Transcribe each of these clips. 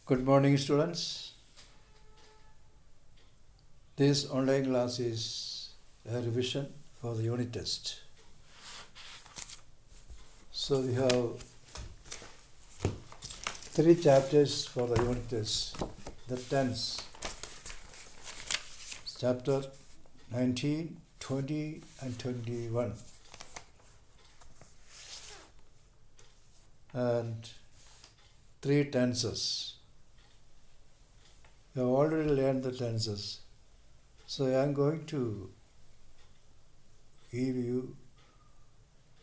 Good morning, students. This online class is a revision for the unit test. So we have 3 chapters for the unit test. The tense, chapter 19, 20 and 21. And 3 tenses. You have already learned the tenses. So I am going to give you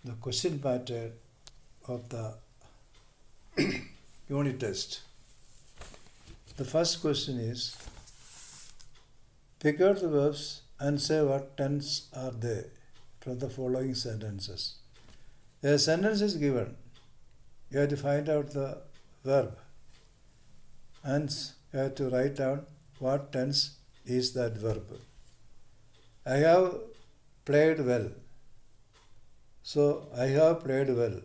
the question pattern of the unit test. The first question is, pick out the verbs and say what tense are they from the following sentences. A sentence is given. You have to find out the verb and you have to write down what tense is that verb. I have played well. So I have played well.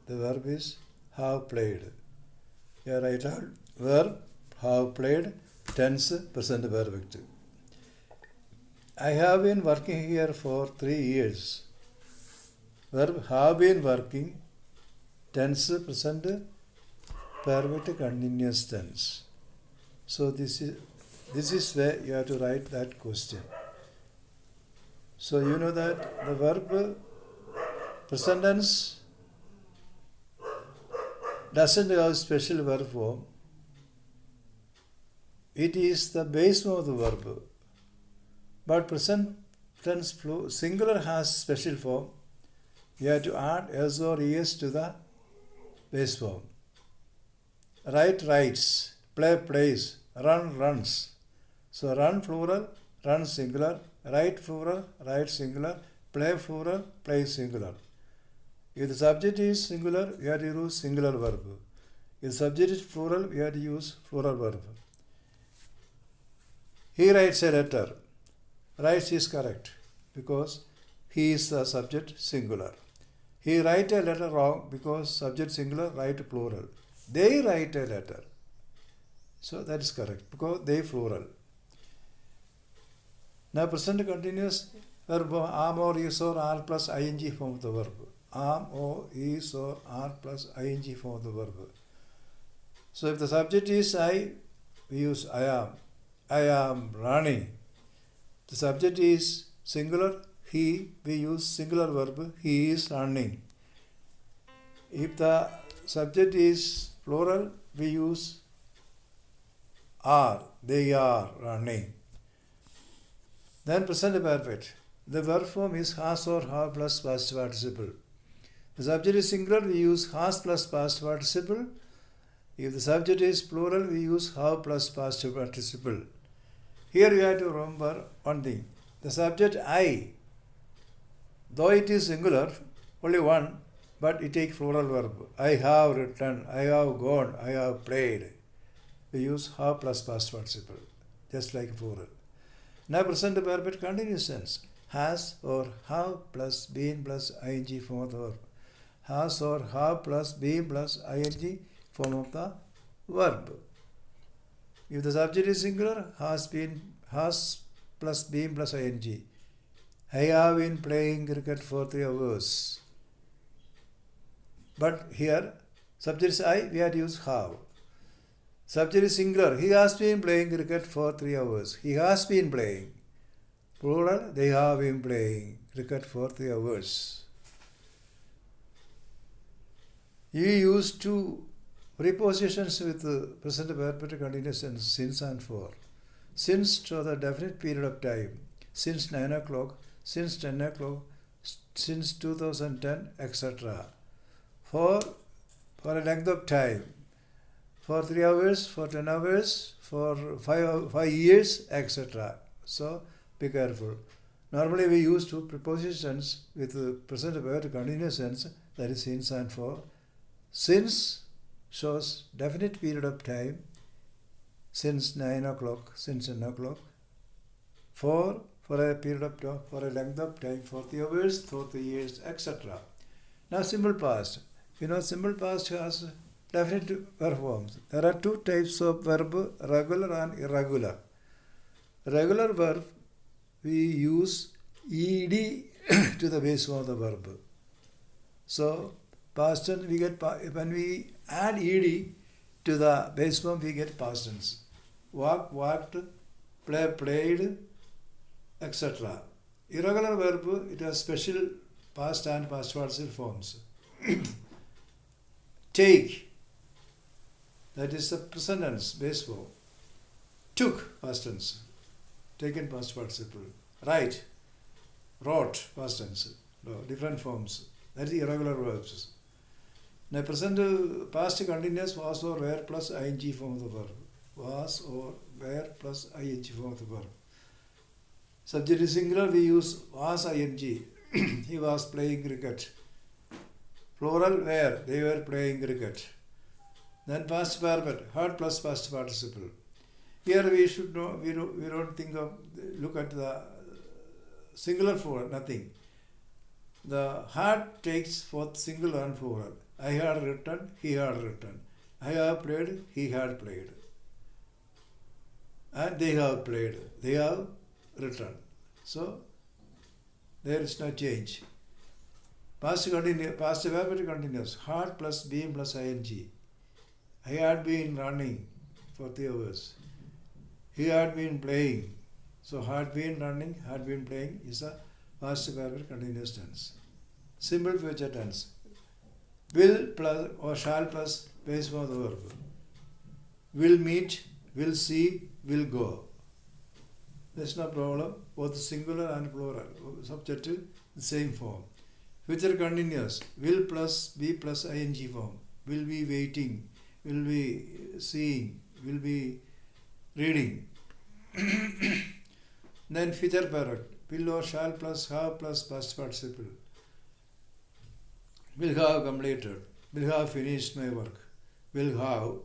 The verb is have played. You write down verb, have played, tense, present perfect. I have been working here for 3 years. Verb have been working, tense, present perfect, continuous tense. So this is where you have to write that question. So you know that the verb present tense doesn't have special verb form. It is the base form of the verb. But present tense singular has special form. You have to add s or es to the base form. Write, writes, play, plays, run, runs. So run plural, run singular, write plural, write singular, play plural, play singular. If the subject is singular, you have to use singular verb. If the subject is plural, you have to use plural verb. He writes a letter. Writes is correct because he is the subject singular. He write a letter wrong because subject singular, write plural. They write a letter. So that is correct because they plural. Now present continuous verb am or is or are plus ing form of the verb. Am or is or are plus ing form of the verb. So if the subject is I, we use I am. I am running. The subject is singular, he, we use singular verb, he is running. If the subject is plural, we use are, they are running. Then present perfect. The verb form is has or have plus past participle. The subject is singular, we use has plus past participle. If the subject is plural, we use have plus past participle. Here you have to remember one thing. The subject I, though it is singular, only one, but it takes plural verb. I have written, I have gone, I have played. We use have plus past participle, just like plural. Now present perfect continuous tense. Has or have plus been plus ing form of the verb. Has or have plus been plus ing form of the verb. If the subject is singular, has plus been plus ing. I have been playing cricket for 3 hours. But here, subject is I, we have to use have. Subject is singular. He has been playing cricket for 3 hours. He has been playing. Plural, they have been playing cricket for 3 hours. You use 2 prepositions with present perfect continuous tense, since and for. Since to the definite period of time. Since 9 o'clock, since 10 o'clock, since 2010, etc. For a length of time. For 3 hours, for 10 hours, for 5 years, etc. So be careful. Normally we use 2 prepositions with present perfect continuous tense, that is since and for. Since shows definite period of time, since 9 o'clock, since 10 o'clock. For a period of time, for a length of time, for 3 hours, for 3 years, etc. Now simple past. You know, simple past has definite verb forms. There are two types of verb, regular and irregular. Regular verb, we use ed to the base form of the verb. So past tense we get, when we add ed to the base form we get past tense. Walk, walked, play, played, etc. Irregular verb, it has special past and past participle forms. Take, that is the present tense base form. Took, past tense, taken past participle. Write, wrote, past tense. No, different forms. That is irregular verbs. Now present past continuous was or were plus ing form of the verb. Was or were plus ing form of the verb. Subject is singular, we use was ing. He was playing cricket. Plural were, they were playing cricket. Then past perfect, heard plus past participle. Here we should know, we don't think of, look at the singular for nothing. The heart takes forth singular and plural. I had written, he had written. I have played, he had played. And they have played, they have written. So there is no change. Past continuous, past verb continuous. Had plus been plus ing. I had been running for 3 hours. He had been playing. So had been running, had been playing is a past verb continuous tense. Simple future tense. Will plus or shall plus base form of the verb. Will meet, will see, will go. There's no problem. Both singular and plural. Subject the same form. Future continuous. Will plus be plus ing form. Will be waiting. Will be seeing. Will be reading. Then future perfect. Will or shall plus have plus past participle. Will have completed. Will have finished my work. Will have.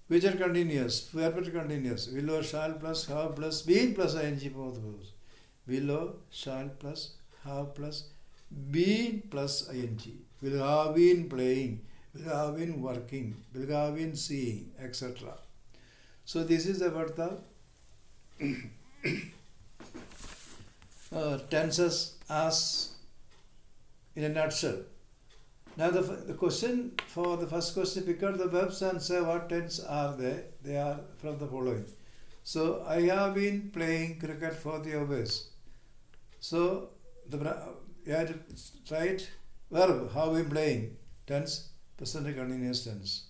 Future continuous. Perfect continuous. Will or shall plus have plus been plus ing form of the verbs. Will or shall plus have plus been plus ing. Will have been playing. Will have been working. Will have been seeing, etc. So this is about the tenses as in a nutshell. Now the question for the first question, pick out the verbs and say what tense are they. They are from the following. So I have been playing cricket for 3 hours. So you have to write verb, have been playing, tense, present continuous tense.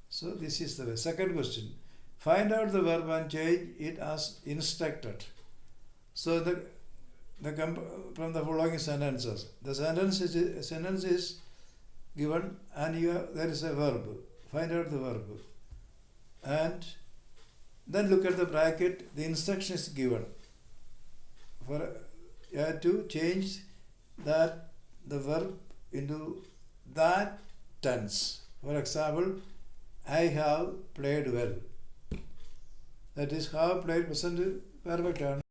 So this is the way. Second question, find out the verb and change it as instructed. So from the following sentences, the sentence is given and there is a verb. Find out the verb. And then look at the bracket, the instruction is given. For you have to change that the verb into that tense. For example, I have played well. That is, have played present perfect tense.